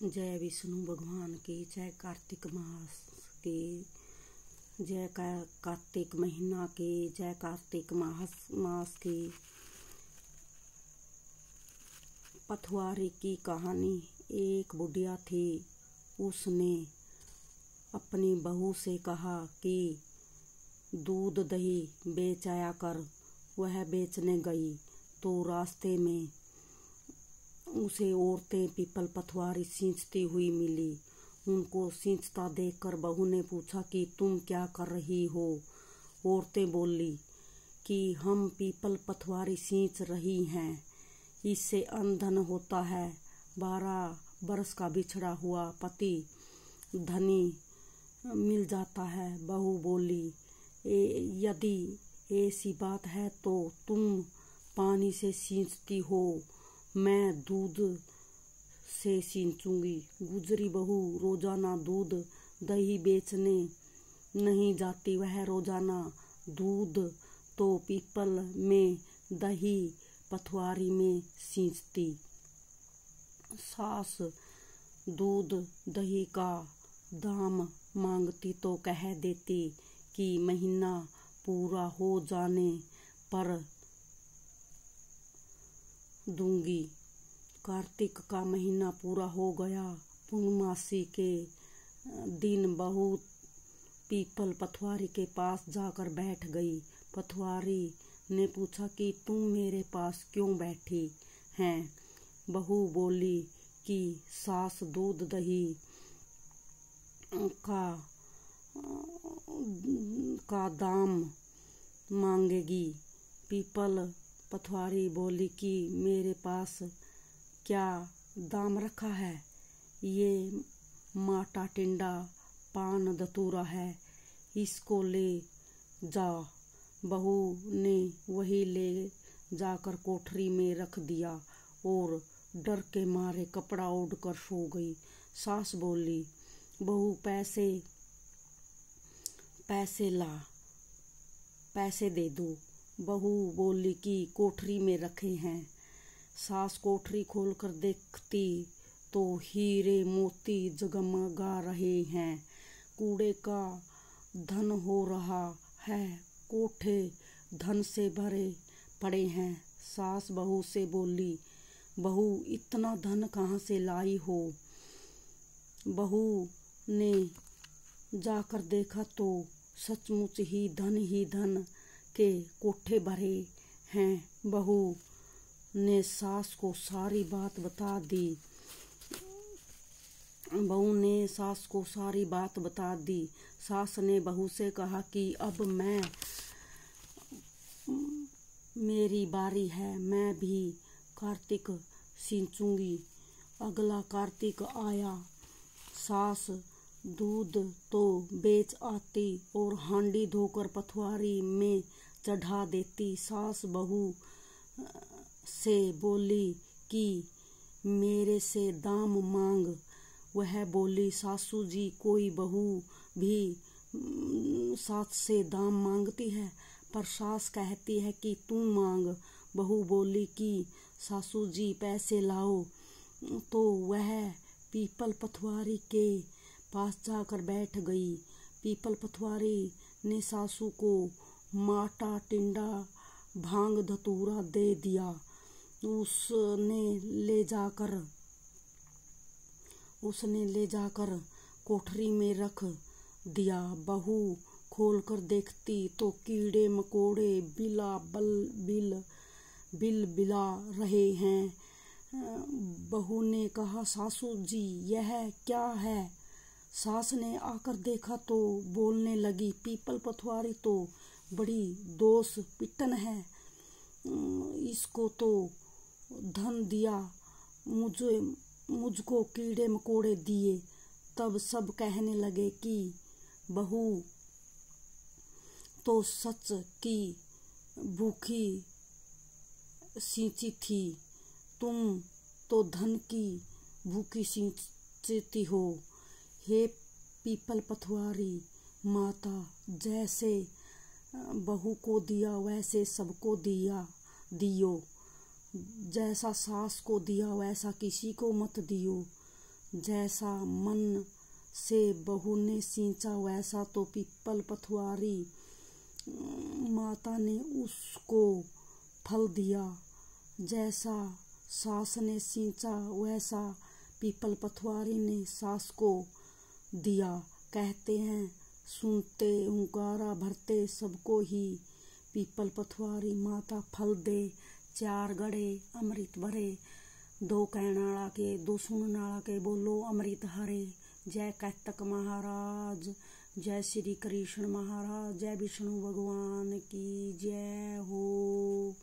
जय विष्णु भगवान की, जय कार्तिक मास की, जय कार्तिक महीना की, जय कार्तिक मास की। पथवारी की कहानी। एक बुढ़िया थी। उसने अपनी बहू से कहा कि दूध दही बेच आया कर। वह बेचने गई तो रास्ते में उसे औरतें पीपल पथवारी सींचती हुई मिली। उनको सींचता देखकर बहू ने पूछा कि तुम क्या कर रही हो? औरतें बोली कि हम पीपल पथवारी सींच रही हैं, इससे अनधन होता है। 12 बरस का बिछड़ा हुआ पति धनी मिल जाता है। बहू बोली, यदि ऐसी बात है तो तुम पानी से सींचती हो, मैं दूध से सींचूंगी। गुजरी बहू रोजाना दूध दही बेचने नहीं जाती। वह रोजाना दूध तो पीपल में, दही पथवारी में सींचती। सास दूध दही का दाम मांगती तो कह देती कि महीना पूरा हो जाने पर दूंगी। कार्तिक का महीना पूरा हो गया। पूर्णमासी के दिन बहू पीपल पथवारी के पास जाकर बैठ गई। पथवारी ने पूछा कि तुम मेरे पास क्यों बैठी हैं? बहू बोली कि सास दूध दही का दाम मांगेगी। पीपल पथवारी बोली कि मेरे पास क्या दाम रखा है? ये माटा टिंडा पान धतूरा है, इसको ले जा। बहू ने वही ले जाकर कोठरी में रख दिया और डर के मारे कपड़ा ओढ़कर सो गई। सास बोली, बहू पैसे ला, पैसे दे दो। बहू बोली कि कोठरी में रखे हैं। सास कोठरी खोलकर देखती तो हीरे मोती जगमगा रहे हैं। कूड़े का धन हो रहा है, कोठे धन से भरे पड़े हैं। सास बहू से बोली, बहू इतना धन कहाँ से लाई हो? बहू ने जाकर देखा तो सचमुच ही धन के कोठे भरे हैं। बहू ने सास को सारी बात बता दी। सास ने बहू से कहा कि अब मेरी बारी है, मैं भी कार्तिक सींचूंगी। अगला कार्तिक आया। सास दूध तो बेच आती और हांडी धोकर पथवारी में चढ़ा देती। सास बहू से बोली कि मेरे से दाम मांग। वह बोली, सासू जी, कोई बहू भी सास से दाम मांगती है, पर सास कहती है कि तुम मांग। बहू बोली कि सासू जी पैसे लाओ। तो वह पीपल पथवारी के पास जाकर बैठ गई। पीपल पथवारी ने सासू को माटा टिंडा भांग धतूरा दे दिया। उसने ले जाकर कोठरी में रख दिया। बहू खोलकर देखती तो कीड़े मकोड़े बिल बिला रहे हैं। बहू ने कहा, सासू जी यह क्या है? सास ने आकर देखा तो बोलने लगी, पीपल पथवारी तो बड़ी दोष पिटन है, इसको तो धन दिया, मुझको कीड़े मकोड़े दिए। तब सब कहने लगे कि बहू तो सच की भूखी सींची थी, तुम तो धन की भूखी सींचती हो। हे पीपल पथवारी माता, जैसे बहू को दिया वैसे सबको दियो। जैसा सास को दिया वैसा किसी को मत दियो। जैसा मन से बहू ने सींचा वैसा तो पीपल पथुआरी माता ने उसको फल दिया। जैसा सास ने सींचा वैसा पीपल पथुआरी ने सास को दिया। कहते हैं सुनते हुंकारा भरते सबको ही, पीपल पथुआरी माता फल दे। चार गड़े अमृत भरे, दो कहनाड़ा के दो सुननाड़ा के, बोलो अमृत हरे। जय कैतक महाराज, जय श्री कृष्ण महाराज, जय विष्णु भगवान की जय हो।